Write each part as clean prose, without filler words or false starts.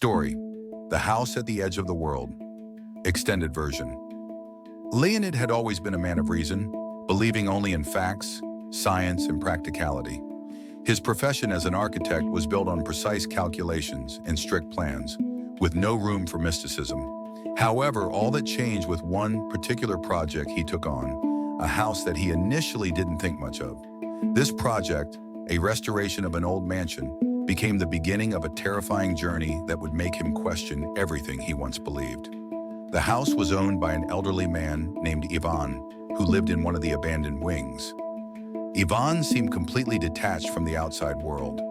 Story: The House at the Edge of the World. Extended version. Leonid had always been a man of reason, believing only in facts, science, and practicality. His profession as an architect was built on precise calculations and strict plans, with no room for mysticism. However, all that changed with one particular project he took on, a house that he initially didn't think much of. This project, a restoration of an old mansion, became the beginning of a terrifying journey that would make him question everything he once believed. The house was owned by an elderly man named Ivan, who lived in one of the abandoned wings. Ivan seemed completely detached from the outside world,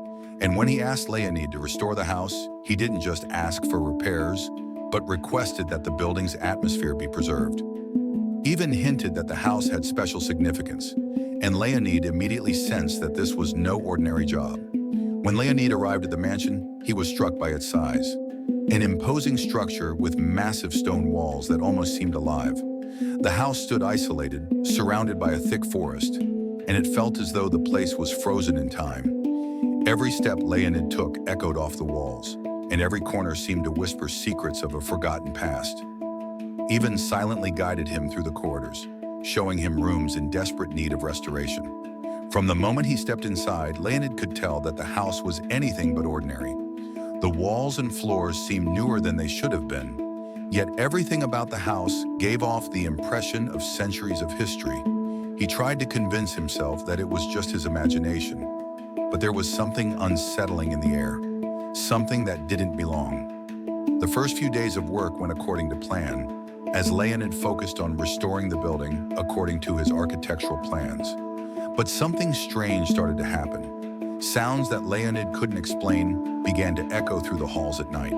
and when he asked Leonid to restore the house, he didn't just ask for repairs, but requested that the building's atmosphere be preserved. Even hinted that the house had special significance, and Leonid immediately sensed that this was no ordinary job. When Leonid arrived at the mansion, he was struck by its size. An imposing structure with massive stone walls that almost seemed alive. The house stood isolated, surrounded by a thick forest, and it felt as though the place was frozen in time. Every step Leonid took echoed off the walls, and every corner seemed to whisper secrets of a forgotten past. Ivan silently guided him through the corridors, showing him rooms in desperate need of restoration. From the moment he stepped inside, Leonid could tell that the house was anything but ordinary. The walls and floors seemed newer than they should have been, yet everything about the house gave off the impression of centuries of history. He tried to convince himself that it was just his imagination, but there was something unsettling in the air, something that didn't belong. The first few days of work went according to plan, as Leonid focused on restoring the building according to his architectural plans. But something strange started to happen. Sounds that Leonid couldn't explain began to echo through the halls at night.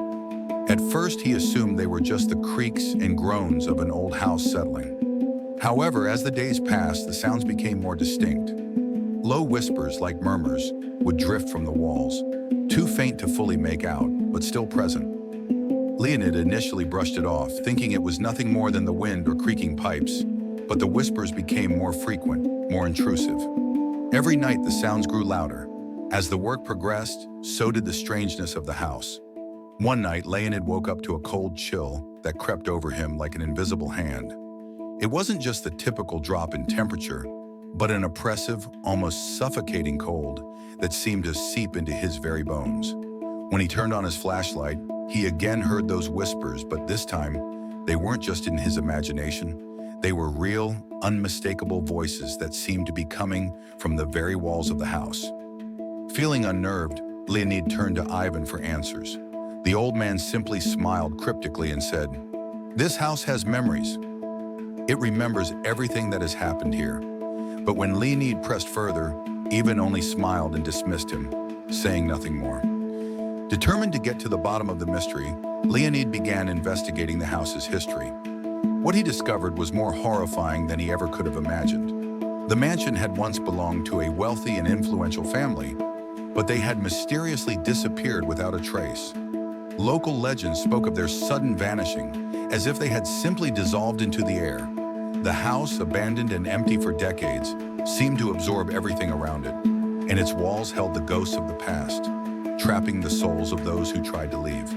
At first, he assumed they were just the creaks and groans of an old house settling. However, as the days passed, the sounds became more distinct. Low whispers, like murmurs, would drift from the walls, too faint to fully make out, but still present. Leonid initially brushed it off, thinking it was nothing more than the wind or creaking pipes, but the whispers became more frequent, more intrusive. Every night the sounds grew louder. As the work progressed, so did the strangeness of the house. One night, Leonid woke up to a cold chill that crept over him like an invisible hand. It wasn't just the typical drop in temperature, but an oppressive, almost suffocating cold that seemed to seep into his very bones. When he turned on his flashlight, he again heard those whispers, but this time, they weren't just in his imagination. They were real, unmistakable voices that seemed to be coming from the very walls of the house. Feeling unnerved, Leonid turned to Ivan for answers. The old man simply smiled cryptically and said, "This house has memories. It remembers everything that has happened here." But when Leonid pressed further, Ivan only smiled and dismissed him, saying nothing more. Determined to get to the bottom of the mystery, Leonid began investigating the house's history. What he discovered was more horrifying than he ever could have imagined. The mansion had once belonged to a wealthy and influential family, but they had mysteriously disappeared without a trace. Local legends spoke of their sudden vanishing, as if they had simply dissolved into the air. The house, abandoned and empty for decades, seemed to absorb everything around it, and its walls held the ghosts of the past, trapping the souls of those who tried to leave.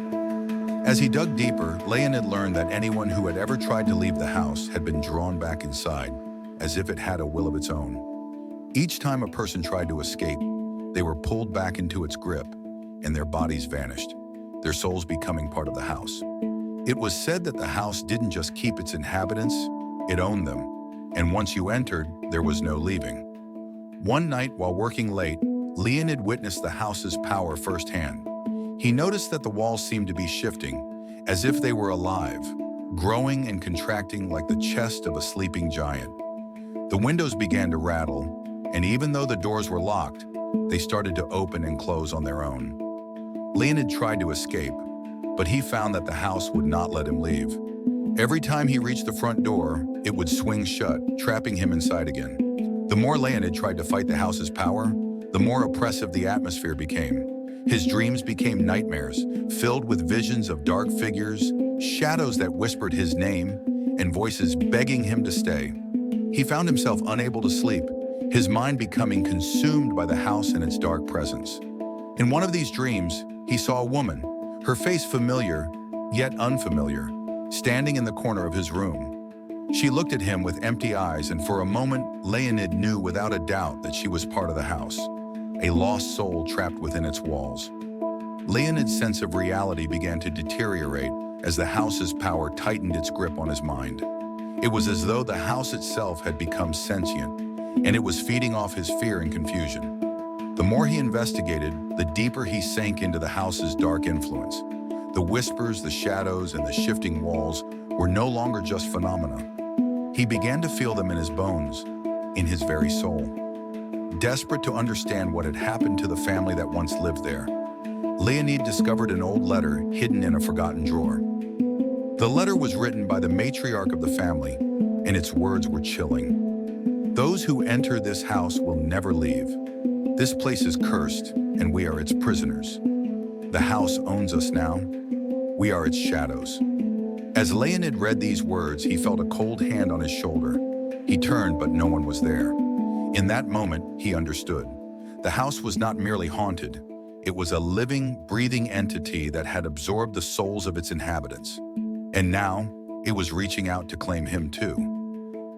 As he dug deeper, Leonid learned that anyone who had ever tried to leave the house had been drawn back inside, as if it had a will of its own. Each time a person tried to escape, they were pulled back into its grip, and their bodies vanished, their souls becoming part of the house. It was said that the house didn't just keep its inhabitants, it owned them, and once you entered, there was no leaving. One night, while working late, Leonid witnessed the house's power firsthand. He noticed that the walls seemed to be shifting, as if they were alive, growing and contracting like the chest of a sleeping giant. The windows began to rattle, and even though the doors were locked, they started to open and close on their own. Leonid tried to escape, but he found that the house would not let him leave. Every time he reached the front door, it would swing shut, trapping him inside again. The more Leonid tried to fight the house's power, the more oppressive the atmosphere became. His dreams became nightmares, filled with visions of dark figures, shadows that whispered his name, and voices begging him to stay. He found himself unable to sleep, his mind becoming consumed by the house and its dark presence. In one of these dreams, he saw a woman, her face familiar, yet unfamiliar, standing in the corner of his room. She looked at him with empty eyes, and for a moment, Leonid knew without a doubt that she was part of the house, a lost soul trapped within its walls. Leonid's sense of reality began to deteriorate as the house's power tightened its grip on his mind. It was as though the house itself had become sentient, and it was feeding off his fear and confusion. The more he investigated, the deeper he sank into the house's dark influence. The whispers, the shadows, and the shifting walls were no longer just phenomena. He began to feel them in his bones, in his very soul. Desperate to understand what had happened to the family that once lived there, Leonid discovered an old letter hidden in a forgotten drawer. The letter was written by the matriarch of the family, and its words were chilling. "Those who enter this house will never leave. This place is cursed, and we are its prisoners. The house owns us now. We are its shadows." As Leonid read these words, he felt a cold hand on his shoulder. He turned, but no one was there. In that moment, he understood. The house was not merely haunted. It was a living, breathing entity that had absorbed the souls of its inhabitants. And now, it was reaching out to claim him too.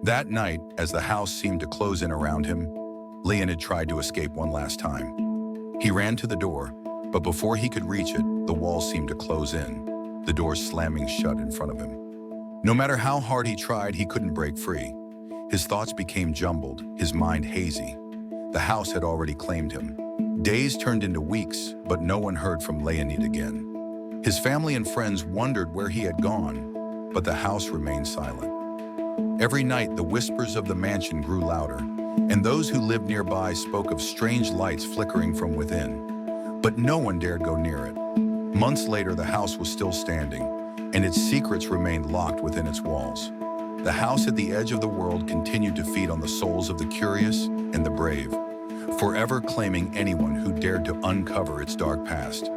That night, as the house seemed to close in around him, Leonid tried to escape one last time. He ran to the door, but before he could reach it, the walls seemed to close in, the door slamming shut in front of him. No matter how hard he tried, he couldn't break free. His thoughts became jumbled, his mind hazy. The house had already claimed him. Days turned into weeks, but no one heard from Leonid again. His family and friends wondered where he had gone, but the house remained silent. Every night, the whispers of the mansion grew louder, and those who lived nearby spoke of strange lights flickering from within. But no one dared go near it. Months later, the house was still standing, and its secrets remained locked within its walls. The house at the edge of the world continued to feed on the souls of the curious and the brave, forever claiming anyone who dared to uncover its dark past.